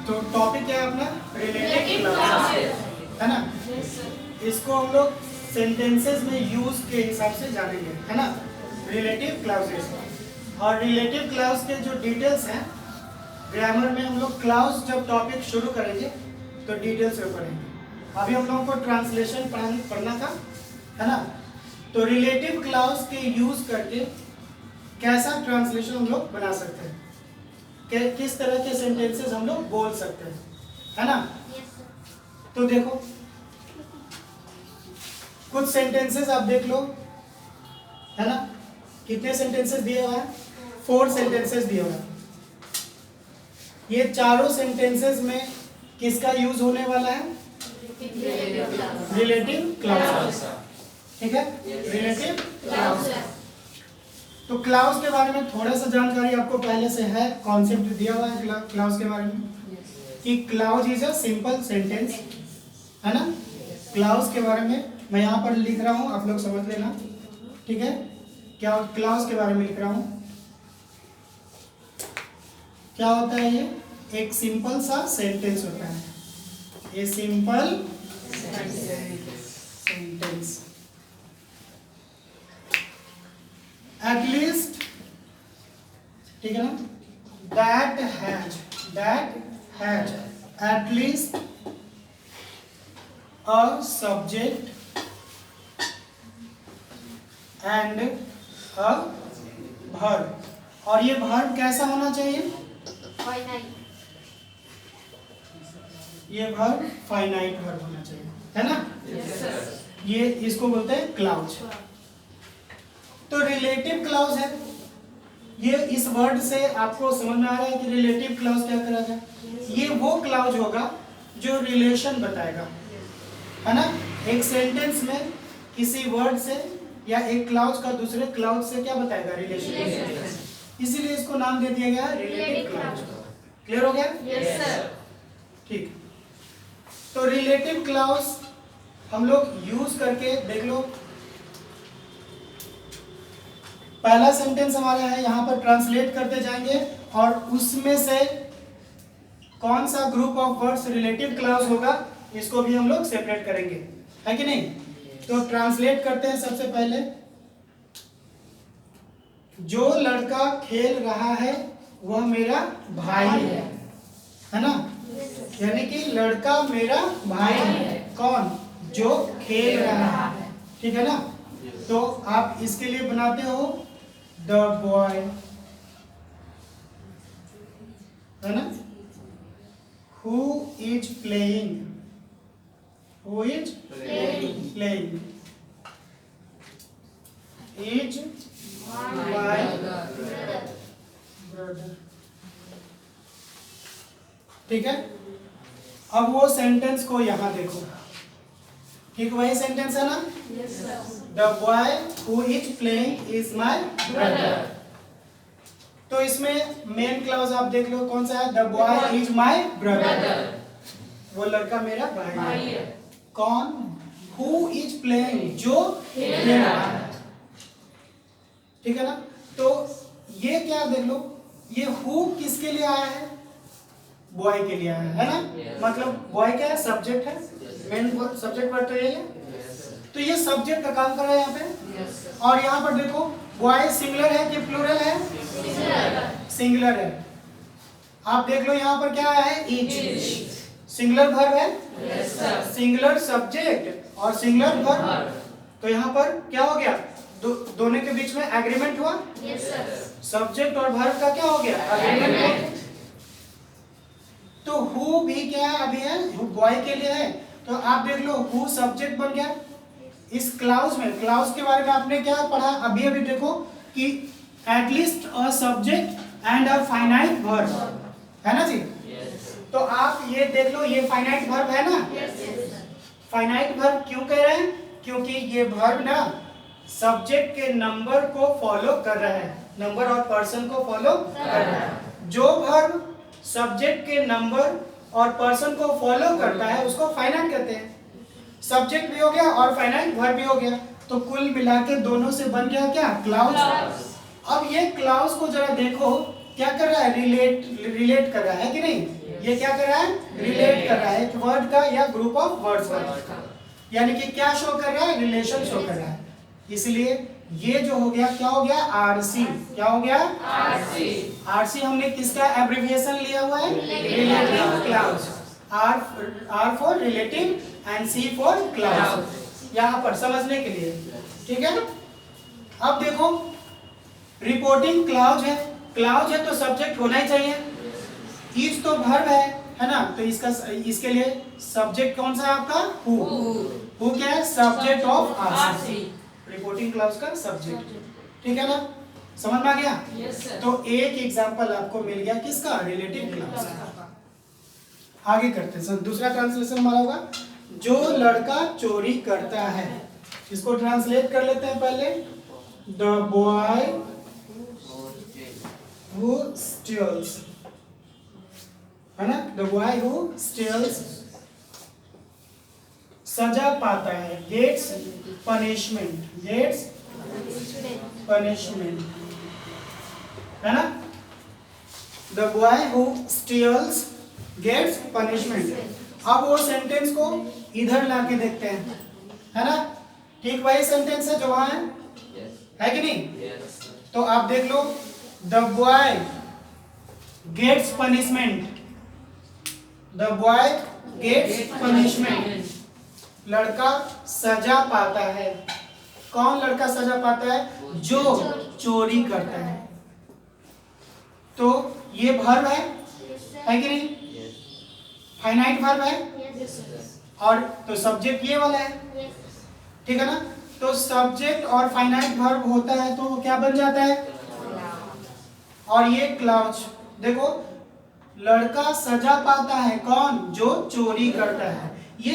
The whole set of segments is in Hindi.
तो टॉपिक क्या है अपना? रिलेटिव क्लाउसेस, है ना? इसको हम लोग सेंटेंसेस में यूज के हिसाब से जानेंगे, है ना? रिलेटिव क्लाउसेस। और रिलेटिव क्लाउज के जो डिटेल्स हैं ग्रामर में, हम लोग क्लाउज जब टॉपिक शुरू करेंगे तो डिटेल्स में पढ़ेंगे। अभी हम लोगों को ट्रांसलेशन पढ़ना था, है ना? तो रिलेटिव क्लाउज के यूज करके कैसा ट्रांसलेशन हम लोग बना सकते हैं, किस तरह के सेंटेंसेस हम लोग बोल सकते हैं, है ना? तो देखो कुछ सेंटेंसेस आप देख लो, है ना? कितने सेंटेंसेस दिए हुए हैं? 4 सेंटेंसेस दिए हुए हैं। ये चारों सेंटेंसेस में किसका यूज होने वाला है? Relative clause. ठीक है, रिलेटिव क्लाउज। तो क्लाउज के बारे में थोड़ा सा जानकारी आपको पहले से है, कॉन्सेप्ट दिया हुआ है क्लाउज के बारे में कि clause is a simple sentence, है ना? क्लाउज के बारे में मैं यहाँ पर लिख रहा हूँ, आप लोग समझ लेना, ठीक है? क्या क्लाउज के बारे में लिख रहा हूँ, क्या होता है? ये एक सिंपल सा सेंटेंस होता है, ये सिंपल सेंटेंस। At least, ठीक है ना? That has at least a subject and a verb। और ये verb कैसा होना चाहिए? ये verb finite verb होना चाहिए, है ना? Yes, sir। ये इसको बोलते हैं क्लाउज। तो रिलेटिव क्लाउज है ये, इस वर्ड से आपको समझ में आ रहा है कि रिलेटिव क्लाउज क्या करा जाए? ये वो क्लाउज होगा जो रिलेशन बताएगा, है ना? एक सेंटेंस में किसी वर्ड से या एक क्लाउज का दूसरे क्लाउज से क्या बताएगा? रिलेशन। इसीलिए इसको नाम दे दिया गया रिलेटिव क्लाउज। क्लियर हो गया? Yes sir. ठीक, तो रिलेटिव क्लाउज हम लोग यूज करके देख लो। पहला सेंटेंस हमारा है, यहाँ पर ट्रांसलेट करते जाएंगे और उसमें से कौन सा group of words relative clause होगा इसको भी हम लोग सेपरेट करेंगे, है कि नहीं? तो ट्रांसलेट करते हैं। सबसे पहले, जो लड़का खेल रहा है वह मेरा भाई है ना? यानी कि लड़का मेरा भाई है। कौन? जो खेल रहा है, ठीक है ना? तो आप इसके लिए बनाते हो the boy, है ना? Who is playing? Who is playing? Is my brother। ठीक है, अब वो सेंटेंस को यहां देखो, ठीक वही सेंटेंस है ना? Yes, sir। The boy who is playing is my brother। तो इसमें मेन क्लाउज आप देख लो कौन सा है? The boy is my brother। वो लड़का मेरा भाई है। कौन? Who is playing? जो खेल रहा है, ठीक है ना? तो ये क्या देख लो, ये who किसके लिए आया है? बॉय के लिए आया है ना? मतलब बॉय क्या है? सब्जेक्ट है, मेन सब्जेक्ट वर्ड तो यही है। तो ये सब्जेक्ट का काम कर रहा है यहाँ पे। और यहाँ पर देखो, बॉय सिंगुलर है कि प्लूरल है? सिंगुलर है। आप देख लो यहाँ पर क्या है? इज। सिंगुलर वर्ब है, सिंगुलर सब्जेक्ट और सिंगुलर वर्ब। तो यहाँ पर क्या हो गया? दोनों के बीच में एग्रीमेंट हुआ। सब्जेक्ट और वर्ब का क्या हो गया? एग्रीमेंट। तो हु भी क्या है? अभी है बॉय के लिए है, तो आप देख लो हु सब्जेक्ट बन गया। इस क्लाउज में, क्लाउज के बारे में आपने क्या पढ़ा? अभी देखो कि at least a subject and a finite verb, है ना जी? तो आप ये देख लो, ये फाइनाइट वर्ब है ना? फाइनाइट वर्ब क्यों कह रहे हैं? क्योंकि ये वर्ब ना सब्जेक्ट के नंबर को फॉलो कर रहा है, नंबर और पर्सन को फॉलो कर रहा है। जो वर्ब सब्जेक्ट के नंबर और पर्सन को फॉलो करता है उसको फाइनाइट कहते हैं। सब्जेक्ट भी हो गया और फाइनाइट वर्ब भी हो गया, तो कुल मिला के दोनों से बन गया क्या? क्लाउज। अब ये क्लाउज को जरा देखो क्या कर रहा है? रिलेट कर रहा है कि नहीं? ये क्या कर रहा है? रिलेट कर रहा है एक वर्ड का या ग्रुप ऑफ वर्ड्स का, यानी कि क्या शो कर रहा है? रिलेशन शो कर रहा है। इसलिए ये जो हो गया क्या हो गया? आरसी। क्या हो गया? आरसी। आरसी हमने किसका एब्रिविएशन लिया हुआ है? Relative clause. R for relative and C for clause, यहाँ पर समझने के लिए, ठीक है। अब देखो रिपोर्टिंग क्लाउज है, क्लाउज है तो सब्जेक्ट होना ही चाहिए। इज तो वर्ब है ना, तो इसके लिए सब्जेक्ट कौन सा है आपका? हु क्या है? Subject of RC, reporting clause का सब्जेक्ट, ठीक है ना, समझ में आ गया? yes, sir. तो एक एग्जांपल आपको मिल गया किसका? रिलेटिव क्लाउज का। आगे करते हैं, दूसरा ट्रांसलेशन हमारा होगा जो लड़का चोरी करता है। इसको ट्रांसलेट कर लेते हैं पहले। द बॉय हु स्टील्स, है ना, द बॉय हु स्टील्स सजा पाता है, गेट्स पनिशमेंट, गेट्स पनिशमेंट, है ना। The boy who steals gets punishment. अब वो सेंटेंस को इधर लाके देखते हैं, है ना, ठीक वही सेंटेंस है जो वहां है कि नहीं? तो आप देख लो, the boy gets punishment, the boy gets punishment, लड़का सजा पाता है। कौन लड़का सजा पाता है? जो चोरी करता है। तो ये वर्ब है कि नहीं? फाइनाइट वर्ब है, और तो सब्जेक्ट ये वाला है, ठीक है ना। तो सब्जेक्ट और फाइनाइट वर्ब होता है तो वो क्या बन जाता है? और ये क्लाउज देखो, लड़का सजा पाता है, कौन? जो चोरी करता है। ये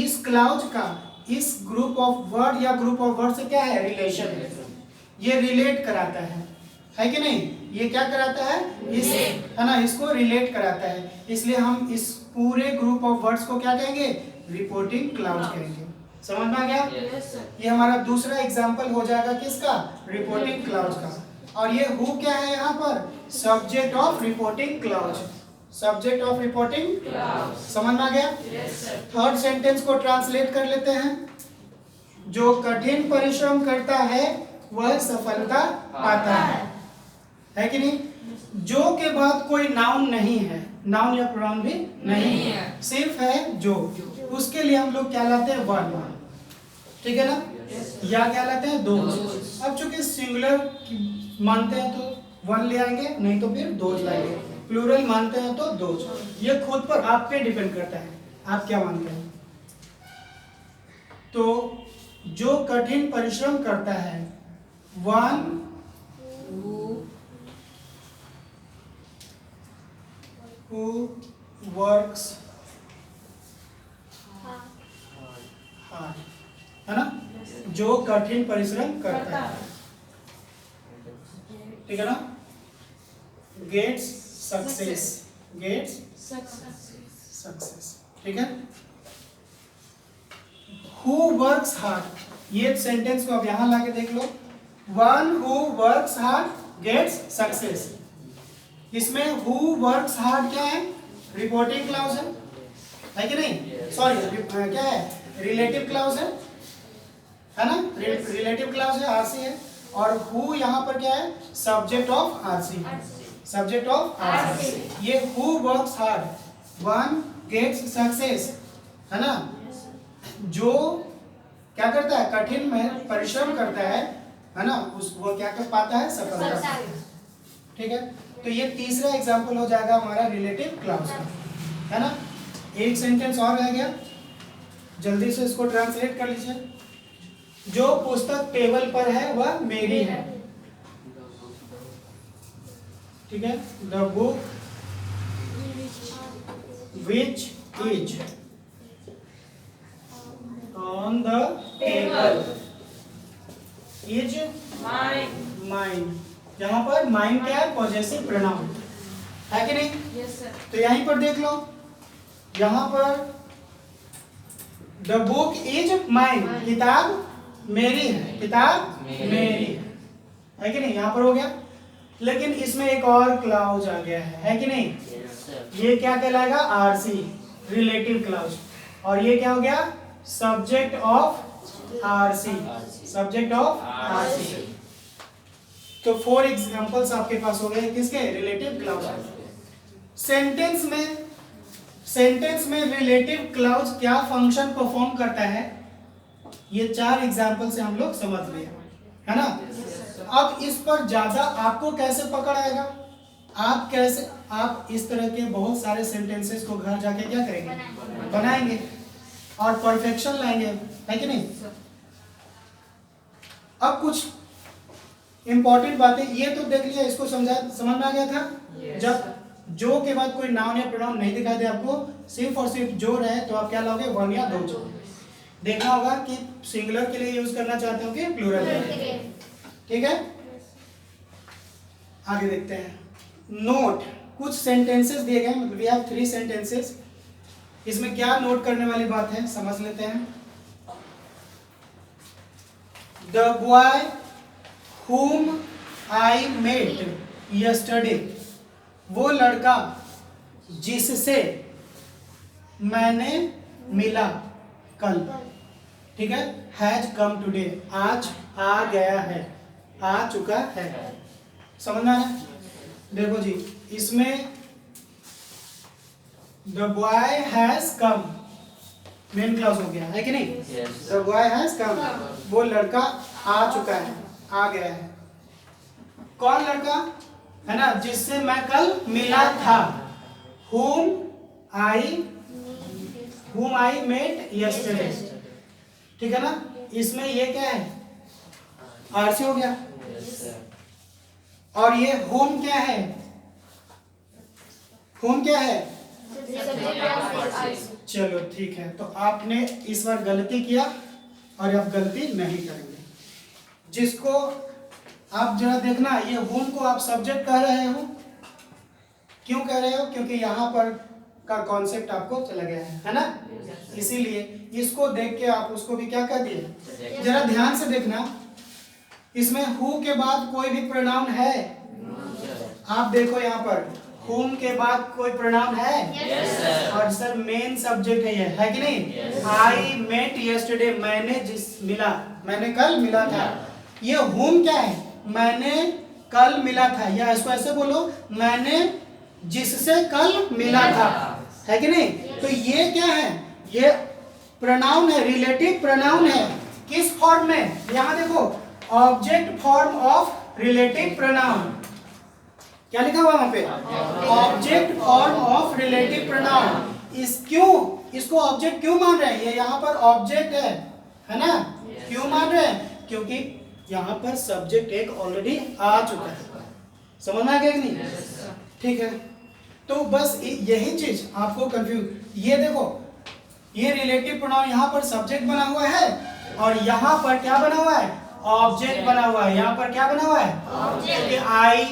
इस क्लाउज का इस ग्रुप ऑफ वर्ड या ग्रुप ऑफ वर्ड से क्या है? रिलेशन है, ये रिलेट कराता है कि नहीं? ये क्या कराता है? इस, है ना, इसको रिलेट कराता है। इसलिए हम इस पूरे ग्रुप ऑफ वर्ड्स को क्या कहेंगे? रिपोर्टिंग क्लाउज कहेंगे। समझ में आ गया? ये हमारा दूसरा एग्जांपल हो जाएगा किसका? रिपोर्टिंग क्लाउज का। और ये हु क्या है यहाँ पर? Subject of reporting clause, subject of reporting clause. समझ में आ गया? थर्ड सेंटेंस को ट्रांसलेट कर लेते हैं। जो कठिन परिश्रम करता है वह सफलता पाता है कि नहीं? जो के बाद कोई नाउन नहीं है, नाउन या प्रोनाउन भी नहीं है, सिर्फ है जो, उसके लिए हम लोग क्या लाते हैं? वन, ठीक है ना, या क्या लाते हैं? दो। अब चूंकि सिंगुलर मानते हैं तो वन ले आएंगे, नहीं तो फिर दो लाएंगे। प्लूरल मानते हैं तो दो। ये खुद पर आप पे डिपेंड करता है, आप क्या मानते हैं। तो जो कठिन परिश्रम करता है, वन who works hard, है ना, जो कठिन परिश्रम करता है, ठीक है ना, गेट्स सक्सेस, गेट्स सक्सेस, ठीक है। who works hard, ये सेंटेंस को अब यहां लाके देख लो। One who works hard gets success। इसमें who works hard क्या है? रिपोर्टिंग क्लाउज है कि नहीं? सॉरी, क्या है? रिलेटिव क्लाउज है ना, रिलेटिव क्लाउज है, आरसी है। और who यहाँ पर क्या है? Subject of RC, subject of RC. ये who works hard, one gets success, है ना, जो क्या करता है? कठिन में परिश्रम करता है ना, उस वो क्या कर पाता है? सफलता, ठीक है। तो ये तीसरा एग्जांपल हो जाएगा हमारा रिलेटिव क्लाउज का, है ना। एक सेंटेंस और रह गया, जल्दी से इसको ट्रांसलेट कर लीजिए। जो पुस्तक टेबल पर है वह मेरी है, ठीक है। The book which is on the table is mine. यहाँ पर माइन क्या है? पॉजेसिव प्रोनाउन है कि नहीं? Yes, sir. तो यहीं पर देख लो, यहाँ पर द बुक इज माइन, किताब मेरी है, किताब मेरी है कि नहीं? यहाँ पर हो गया। लेकिन इसमें एक और क्लाउज आ गया है कि नहीं? ये क्या कहलाएगा? RC, relative clause. और ये क्या हो गया? Subject of RC, subject of RC. तो 4 एग्जांपल्स आपके पास हो गए किसके? Relative clause. सेंटेंस में रिलेटिव क्लॉज क्या फंक्शन परफॉर्म करता है, ये 4 एग्जांपल से हम लोग समझ लिए, है ना? अब इस पर ज्यादा आपको कैसे पकड़ आएगा? आप इस तरह के बहुत सारे सेंटेंसेस को घर जाके क्या करेंगे? बनाएंगे और परफेक्शन लाएंगे, है कि नहीं? अब कुछ इंपॉर्टेंट बातें, ये तो देख लिया, इसको समझ में आ गया था? जब जो के बाद कोई नाउन या प्रोनाउन नहीं दिखाई दे आपको, सिर्फ और सिर्फ जो रहे, तो आप क्या लोगे? 1 या 2 जो। देखना होगा कि सिंगुलर के लिए यूज करना चाहते हो कि प्लूरल के लिए, ठीक है? आगे देखते हैं। नोट, कुछ सेंटेंसेस दिए गए, वी हैव 3 सेंटेंसेस। इसमें क्या नोट करने वाली बात है, समझ लेते हैं। The boy whom I met yesterday, वो लड़का जिससे मैंने मिला कल, ठीक है? हैज कम टुडे, आज आ गया है, आ चुका है। समझ में आया? देखो जी, इसमें the boy has come main clause हो गया, है कि नहीं? द बॉय हैज कम, वो लड़का आ चुका है, आ गया है। कौन लड़का? है ना, जिससे मैं कल मिला था। whom I met yesterday, ठीक है ना? इसमें ये क्या है? आरसी हो गया। और ये whom क्या है? whom क्या है? चलो ठीक है, तो आपने इस बार गलती किया और अब गलती नहीं करेंगे। जिसको आप जरा देखना, ये whom को आप सब्जेक्ट कह रहे हो, क्यों कह रहे हो? क्योंकि यहाँ पर का कॉन्सेप्ट आपको चला गया है ना? इसीलिए इसको देख के आप उसको भी क्या कर दिए? जरा ध्यान से देखना, इसमें who के बाद कोई भी प्रोनाउन है? आप देखो यहाँ पर whom के बाद कोई प्रोनाउन है? yes, और सर मेन सब्जेक्ट है ये, है कि नहीं? I met yesterday, मैंने कल मिला था। ये whom क्या है? मैंने कल मिला था, या इसको ऐसे बोलो, मैंने जिससे कल मिला था, है कि नहीं? तो ये क्या है? ये प्रोनाउन है, रिलेटिव प्रोनाउन है। किस फॉर्म में? यहां देखो, object form of relative pronoun. क्या लिखा हुआ वहां पे? Object form of relative pronoun. इसको ऑब्जेक्ट क्यों मान रहे हैं? ये यहाँ पर ऑब्जेक्ट है ना? क्यों मान रहे हैं? क्योंकि यहाँ पर सब्जेक्ट एक ऑलरेडी आ चुका है। समझ में आ गया कि नहीं? ठीक है, तो बस यही चीज आपको कंफ्यूज। ये देखो, ये रिलेटिव प्रोनाउन यहाँ पर सब्जेक्ट बना हुआ है और यहाँ पर क्या बना हुआ है? ऑब्जेक्ट बना हुआ है। यहाँ पर क्या बना हुआ है? ऑब्जेक्ट। आई,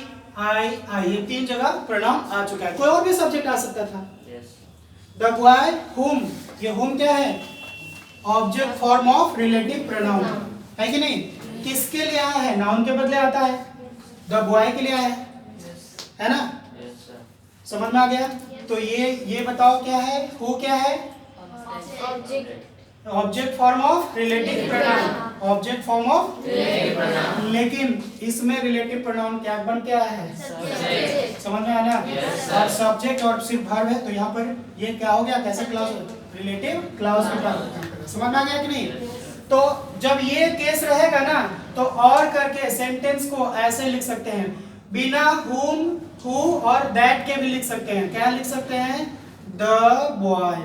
ये 3 जगह प्रोनाउन आ चुका है। कोई और भी सब्जेक्ट आ सकता था। द बॉय whom, ये whom क्या है? Object form of relative pronoun, है कि नहीं? किसके लिए आया है? नाउन के बदले आता है, द बॉय के लिए आया है ना? समझ में आ गया? तो ये बताओ क्या है? हु क्या है? Object form of relative pronoun, object form of relative pronoun. लेकिन इसमें रिलेटिव प्रोनाउन क्या बन के आया है? सब्जेक्ट। समझ में आया? और सब्जेक्ट और सिर्फ वर्ब है, तो यहाँ पर ये क्या हो गया? कैसे क्लॉज? रिलेटिव क्लॉज के पास। समझ में आ गया कि नहीं? तो जब ये केस रहेगा ना, तो और करके सेंटेंस को ऐसे लिख सकते हैं, बिना whom, who और that के भी लिख सकते हैं। क्या लिख सकते हैं? द बॉय,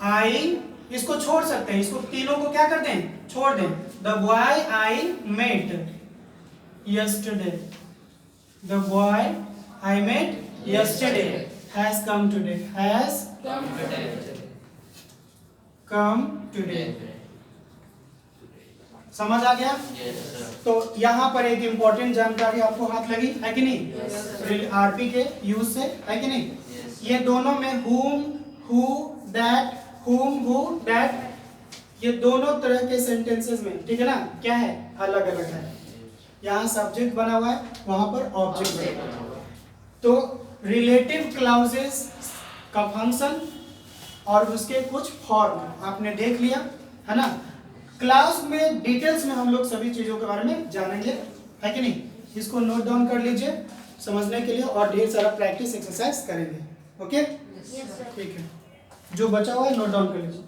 आई, इसको छोड़ सकते हैं, इसको तीनों को क्या करते हैं? छोड़ दें। The boy I met yesterday, the boy I met yesterday has come today, has come today. समझ आ गया? तो यहाँ पर एक इंपॉर्टेंट जानकारी आपको हाथ लगी, है कि नहीं? आरपी के यूज से, है कि नहीं? ये दोनों में whom, who, that, whom, who, that, ये दोनों तरह के सेंटेंसेस में, ठीक है ना, क्या है? अलग अलग है। यहाँ सब्जेक्ट बना हुआ है, वहां पर ऑब्जेक्ट बना हुआ है। तो रिलेटिव क्लाउजेस का फंक्शन और उसके कुछ फॉर्म आपने देख लिया है ना। क्लास में डिटेल्स में हम लोग सभी चीजों के बारे में जानेंगे, है कि नहीं। इसको नोट डाउन कर लीजिए समझने के लिए, और ढेर सारा प्रैक्टिस एक्सरसाइज करेंगे। ओके, ठीक है, जो बचा हुआ है नोट डाउन कर लीजिए।